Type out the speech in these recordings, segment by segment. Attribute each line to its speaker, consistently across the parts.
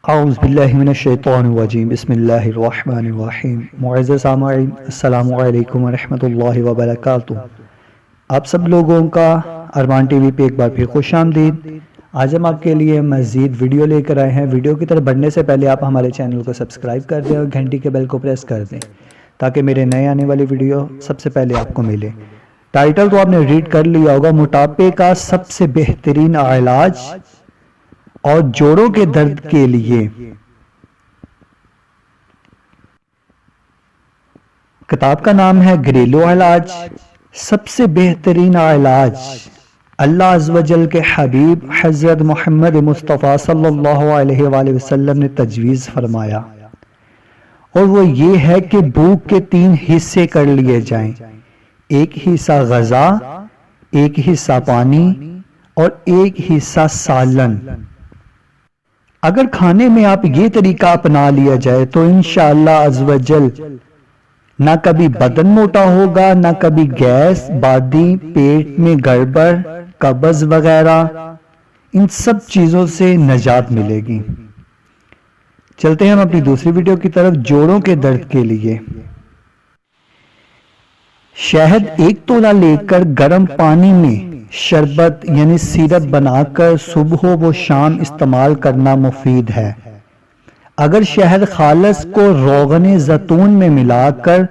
Speaker 1: اعوذ باللہ من الشیطان الرجیم بسم اللہ الرحمن الرحیم۔ معزز سامعین، السلام علیکم ورحمۃ اللہ وبرکاتہ۔ آپ سب لوگوں کا ارمان ٹی وی پہ ایک بار پھر خوش آمدید۔ آج ہم آپ کے لیے مزید ویڈیو لے کر آئے ہیں۔ ویڈیو کی طرف بڑھنے سے پہلے آپ ہمارے چینل کو سبسکرائب کر دیں اور گھنٹی کے بیل کو پریس کر دیں تاکہ میرے نئے آنے والی ویڈیو سب سے پہلے آپ کو ملے۔ ٹائٹل تو آپ نے ریڈ کر لیا ہوگا، موٹاپے کا سب سے بہترین علاج اور جوڑوں کے درد کے لیے۔ کتاب کا نام ہے گھریلو علاج، سب سے بہترین علاج اللہ عز و جل کے حبیب حضرت محمد مصطفیٰ صلی اللہ علیہ وآلہ وسلم نے تجویز فرمایا، اور وہ یہ ہے کہ بھوک کے 3 حصے کر لیے جائیں، ایک حصہ غذا، ایک حصہ پانی اور ایک حصہ سالن۔ اگر کھانے میں آپ یہ طریقہ اپنا لیا جائے تو انشاءاللہ عز و جل نہ کبھی بدن موٹا ہوگا، نہ کبھی گیس، بادی، پیٹ میں گڑبڑ، قبض وغیرہ، ان سب چیزوں سے نجات ملے گی۔ چلتے ہیں ہم اپنی دوسری ویڈیو کی طرف، جوڑوں کے درد کے لیے۔ شہد 1 تولہ لے کر گرم پانی میں شربت یعنی سیرپ بنا کر صبح و شام استعمال کرنا مفید ہے۔ اگر شہد خالص کو روغن زیتون میں ملا کر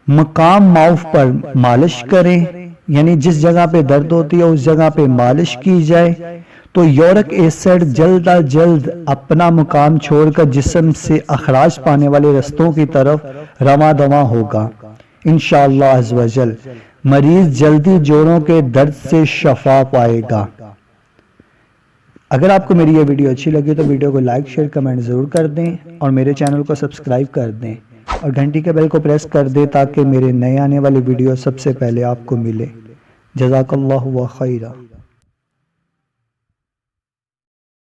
Speaker 1: مقام معاف پر مالش کریں، یعنی جس جگہ پہ درد ہوتی ہے اس جگہ پہ مالش کی جائے، تو یورک ایسڈ جلد از جلد اپنا مقام چھوڑ کر جسم سے اخراج پانے والے رستوں کی طرف رواں دواں ہوگا۔ انشاءاللہ عز و جل مریض جلدی جوڑوں کے درد سے شفا پائے گا۔ اگر آپ کو میری یہ ویڈیو اچھی لگی تو ویڈیو کو لائک، شیئر، کمنٹ ضرور کر دیں اور میرے چینل کو سبسکرائب کر دیں اور گھنٹی کے بیل کو پریس کر دیں تاکہ میرے نئے آنے والی ویڈیو سب سے پہلے آپ کو ملے۔ جزاک اللہ خیرہ۔